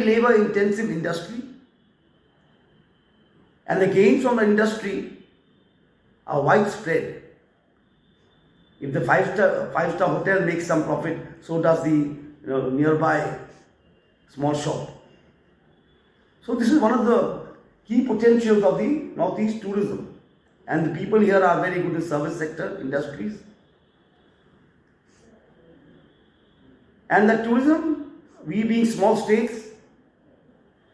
labor intensive industry, and the gains from the industry are widespread. If the five-star hotel makes some profit, so does the nearby small shop. So this is one of the key potentials of the Northeast tourism, and the people here are very good in service sector industries. And the tourism, we being small states,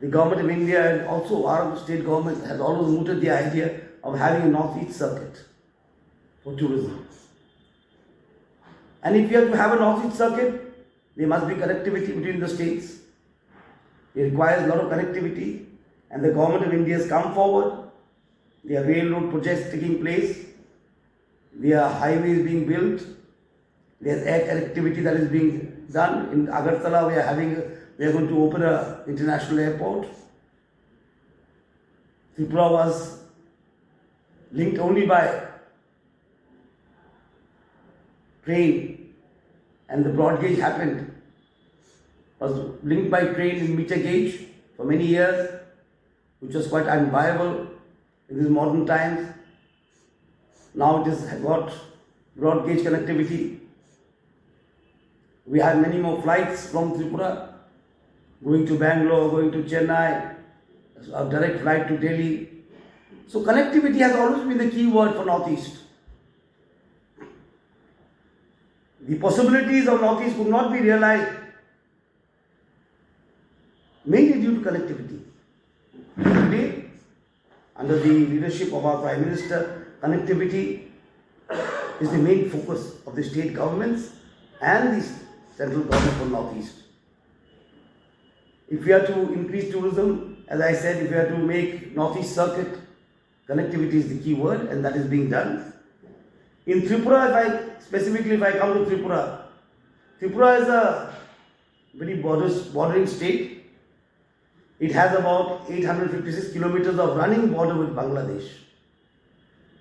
the government of India and also our state government has always mooted the idea of having a Northeast circuit for tourism. And if you have to have a Northeast circuit, there must be connectivity between the states. It requires a lot of connectivity, and the government of India has come forward. There are railroad projects taking place. There are highways being built. There is air connectivity that is being done. In Agartala, we are going to open an international airport. Tripura was linked only by train, and the broad gauge happened. Was linked by train in meter gauge for many years, which was quite unviable in these modern times. Now it has got broad gauge connectivity. We have many more flights from Tripura going to Bangalore, going to Chennai, a direct flight to Delhi. So connectivity has always been the key word for Northeast. The possibilities of Northeast could not be realized mainly due to connectivity. Today, under the leadership of our Prime Minister, connectivity is the main focus of the state governments and the central government for Northeast. If we are to increase tourism, as I said, if we are to make Northeast circuit, connectivity is the key word, and that is being done. In Tripura, if I come to Tripura, Tripura is a very bordering state. It has about 856 kilometers of running border with Bangladesh,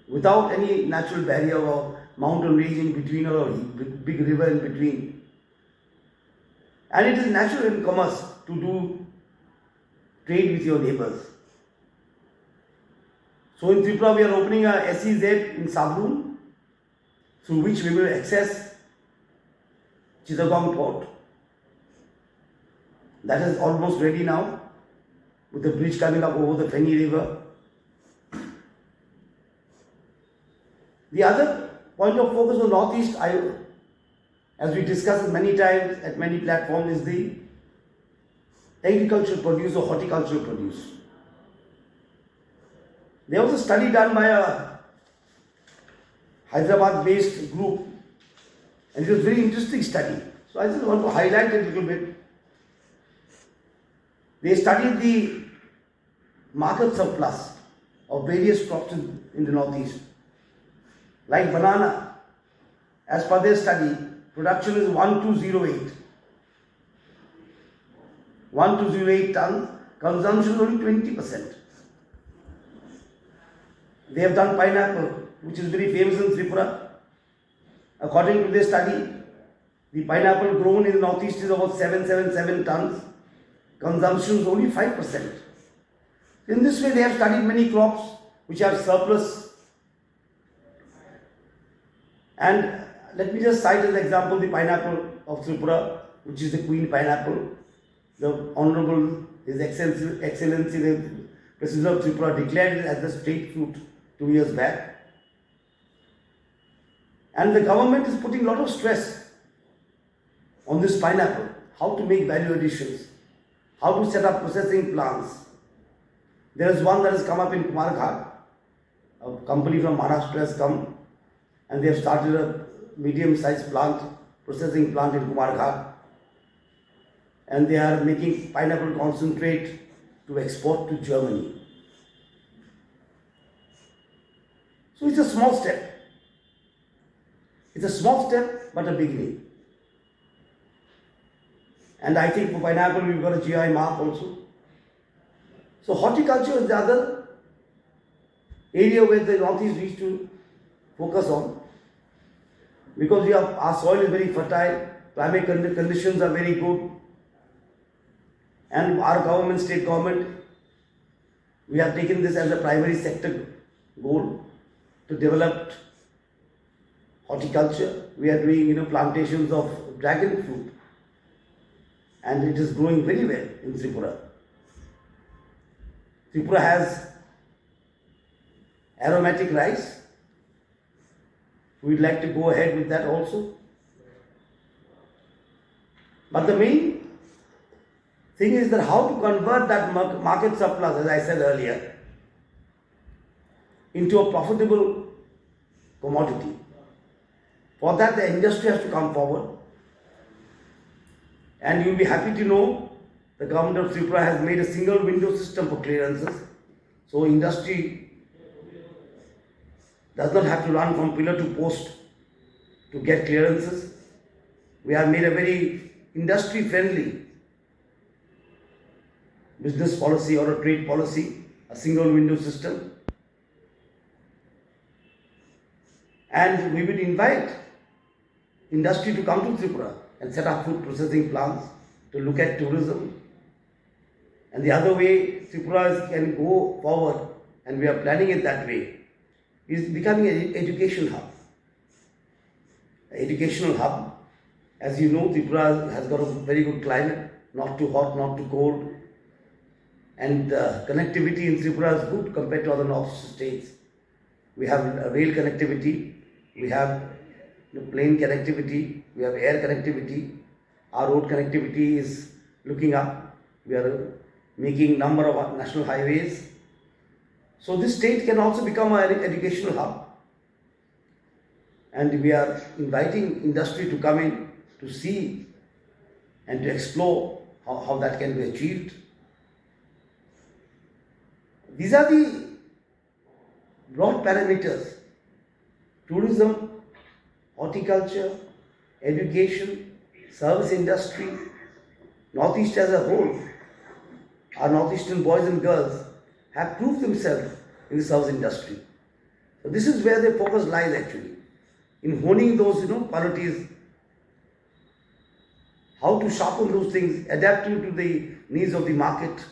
without any natural barrier or mountain range in between or a big river in between. And it is natural in commerce to do trade with your neighbors. So in Tripura we are opening a SEZ in Sabroon, through which we will access Chittagong port. That is almost ready now, with the bridge coming up over the Feni river. The other point of focus on Northeast, as we discussed many times at many platforms, is the agricultural produce or horticultural produce. There was a study done by a Hyderabad-based group, and it was a very interesting study. So I just want to highlight it a little bit. They studied the market surplus of various crops in the Northeast. Like banana, as per their study, production is 1208. 1208 tons, consumption is only 20%. They have done pineapple, which is very famous in Tripura. According to their study, the pineapple grown in the Northeast is about 777 tons. Consumption is only 5%. In this way, they have studied many crops which have surplus. And let me just cite as an example the pineapple of Tripura, which is the queen pineapple. The Honorable His Excellency the President of Tripura declared it as the state fruit 2 years back. And the government is putting a lot of stress on this pineapple, how to make value additions, how to set up processing plants. There is one that has come up in Kumarghat. A company from Maharashtra has come, and they have started a medium-sized plant, processing plant in Kumarghat. And they are making pineapple concentrate to export to Germany. So it's a small step. It's a small step, but a beginning. And I think for pineapple, we've got a GI mark also. So horticulture is the other area where the Northeast needs to focus on. Because our soil is very fertile, climate conditions are very good. And our government, state government, we have taken this as a primary sector goal to develop horticulture. We are doing plantations of dragon fruit, and it is growing very well in Tripura. Tripura has aromatic rice. We'd like to go ahead with that also. But the main thing is that how to convert that market surplus, as I said earlier, into a profitable commodity. For that, the industry has to come forward. And you'll be happy to know the government of Tripura has made a single window system for clearances. So industry does not have to run from pillar to post to get clearances. We have made a very industry friendly business policy or a trade policy, a single window system. And we will invite industry to come to Tripura and set up food processing plants to look at tourism. And the other way Tripura can go forward, and we are planning it that way, is becoming an education hub. An educational hub. As you know, Tripura has got a very good climate, not too hot, not too cold. And connectivity in Tripura is good compared to other north states. We have rail connectivity, we have plane connectivity, we have air connectivity. Our road connectivity is looking up. We are making number of national highways. So this state can also become an educational hub. And we are inviting industry to come in to see and to explore how that can be achieved. These are the broad parameters: tourism, horticulture, education, service industry, Northeast as a whole. Our Northeastern boys and girls have proved themselves in the service industry. So this is where their focus lies actually, in honing those qualities, how to sharpen those things, adapting to the needs of the market.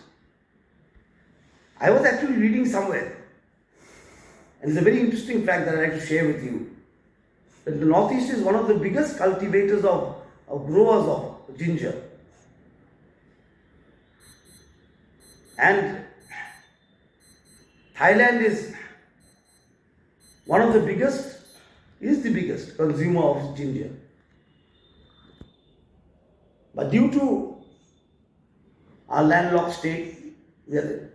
I was actually reading somewhere, and it's a very interesting fact that I'd like to share with you, that the Northeast is one of the biggest cultivators of growers of ginger. And Thailand is the biggest consumer of ginger. But due to our landlocked state, we are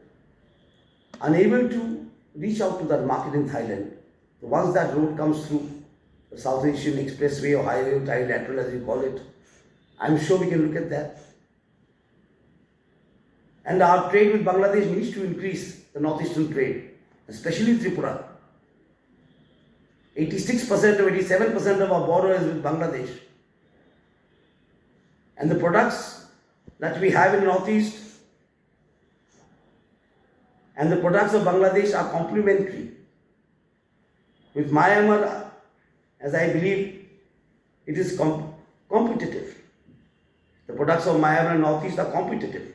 unable to reach out to that market in Thailand. So once that road comes through, the South Asian Expressway or highway or trilateral as you call it, I'm sure we can look at that. And our trade with Bangladesh needs to increase, the northeastern trade, especially Tripura. 86% or 87% of our border is with Bangladesh. And the products that we have in Northeast and the products of Bangladesh are complementary. With Myanmar, as I believe, it is competitive. The products of Myanmar and Northeast are competitive.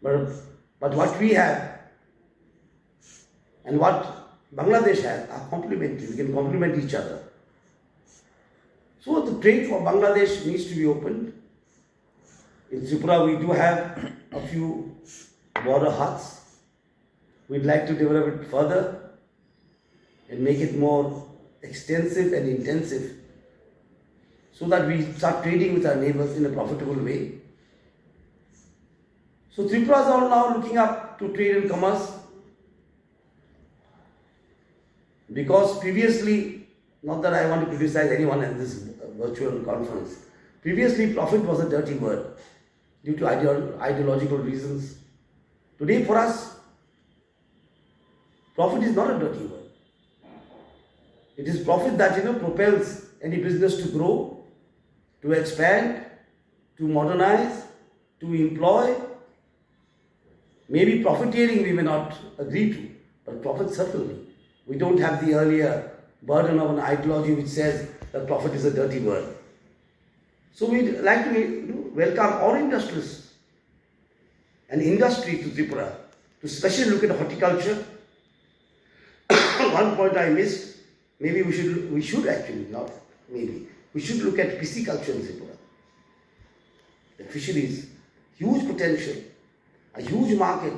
But what we have and what Bangladesh has are complementary. We can complement each other. So the trade for Bangladesh needs to be opened. In Tripura, we do have a few border huts. We'd like to develop it further and make it more extensive and intensive so that we start trading with our neighbors in a profitable way. So Tripura is all now looking up to trade and commerce, because previously, not that I want to criticize anyone in this virtual conference, previously profit was a dirty word due to ideological reasons. Today for us, profit is not a dirty word. It is profit that propels any business to grow, to expand, to modernize, to employ. Maybe profiteering we may not agree to, but profit certainly. We don't have the earlier burden of an ideology which says that profit is a dirty word. So we'd like to welcome all industrialists an industry to Tripura, to especially look at horticulture. One point I missed, maybe we should actually, not maybe, we should look at pisciculture in Tripura. The fisheries, huge potential, a huge market.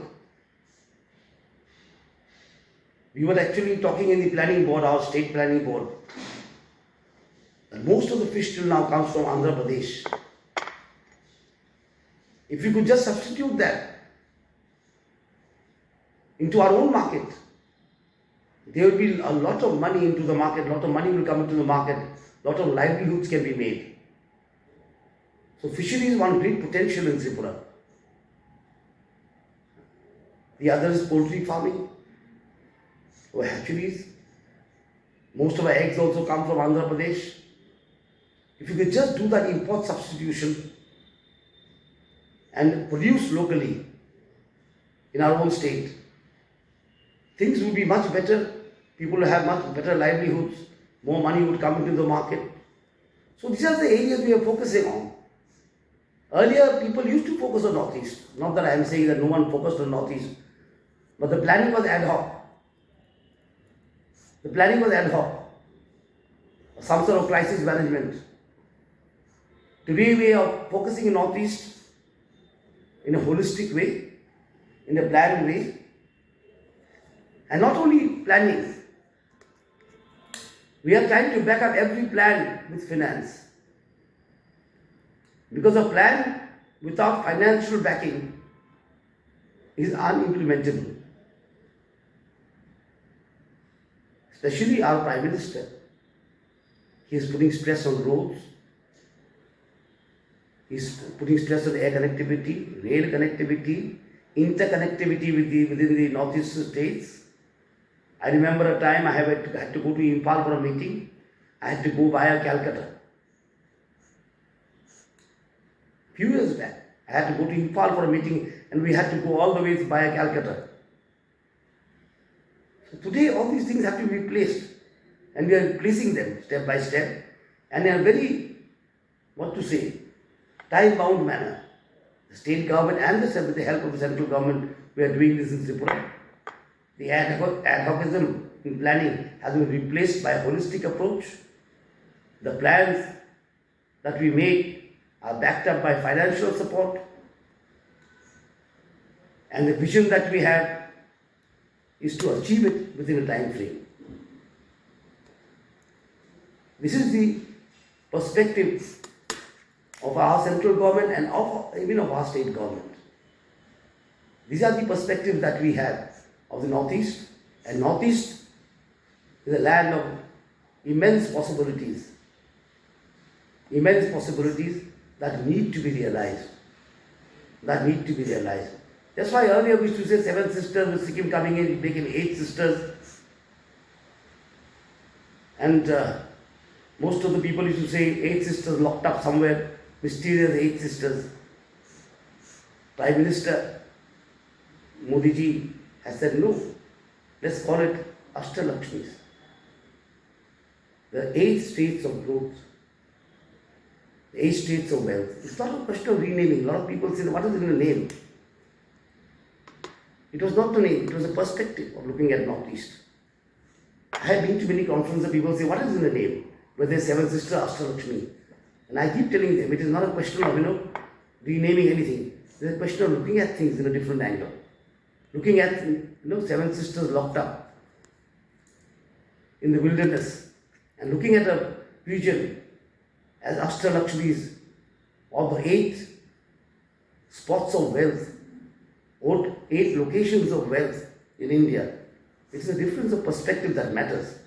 We were actually talking in the planning board, our state planning board, that most of the fish till now comes from Andhra Pradesh. If we could just substitute that into our own market, there will be a lot of money into the market, a lot of money will come into the market, a lot of livelihoods can be made. So fishery is one great potential in Tripura. The other is poultry farming, or hatcheries. Most of our eggs also come from Andhra Pradesh. If you could just do that import substitution and produce locally in our own state, things would be much better. People will have much better livelihoods. More money would come into the market. So these are the areas we are focusing on. Earlier, people used to focus on Northeast. Not that I am saying that no one focused on Northeast, but the planning was ad hoc. The planning was ad hoc. Some sort of crisis management. Today we are focusing in Northeast in a holistic way, in a planned way. And not only planning, we are trying to back up every plan with finance. Because a plan without financial backing is unimplementable. Especially our Prime Minister. He is putting stress on roads. He is putting stress on air connectivity, rail connectivity, interconnectivity within the northeast states. I remember a time I had to go to Impal for a meeting. I had to go via Calcutta. Few years back, I had to go to Impal for a meeting and we had to go all the way via Calcutta. So today all these things have to be replaced and we are replacing them step by step and in a very, time-bound manner. The state government and with the help of the central government, we are doing this in Tripura. The ad hocism in planning has been replaced by a holistic approach. The plans that we make are backed up by financial support. And the vision that we have is to achieve it within a time frame. This is the perspective of our central government and even of our state government. These are the perspectives that we have of the Northeast, and Northeast is a land of immense possibilities that need to be realized. That's why earlier we used to say 7 sisters, with Sikkim coming in, it became 8 sisters. And most of the people used to say 8 sisters locked up somewhere, mysterious 8 sisters. Prime Minister Modi ji has said no, let's call it Ashtalakshmis. The 8 states of growth, the 8 states of wealth. It's not a question of renaming. A lot of people say, what is in the name? It was not the name, it was a perspective of looking at Northeast. I have been to many conferences, people say, what is in the name? Where there's 7 sisters, Ashtalakshmi. And I keep telling them, it is not a question of, renaming anything. It's a question of looking at things in a different angle. Looking at, 7 sisters locked up in the wilderness and looking at a region as Ashtalakshmis, or the 8 spots of wealth, or 8 locations of wealth in India. It's a difference of perspective that matters.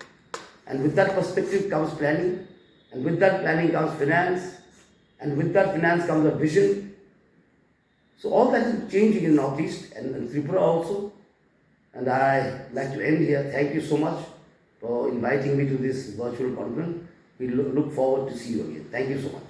And with that perspective comes planning, and with that planning comes finance, and with that finance comes a vision. So all that is changing in Northeast and in Tripura also. And I like to end here. Thank you so much for inviting me to this virtual conference. We look forward to see you again. Thank you so much.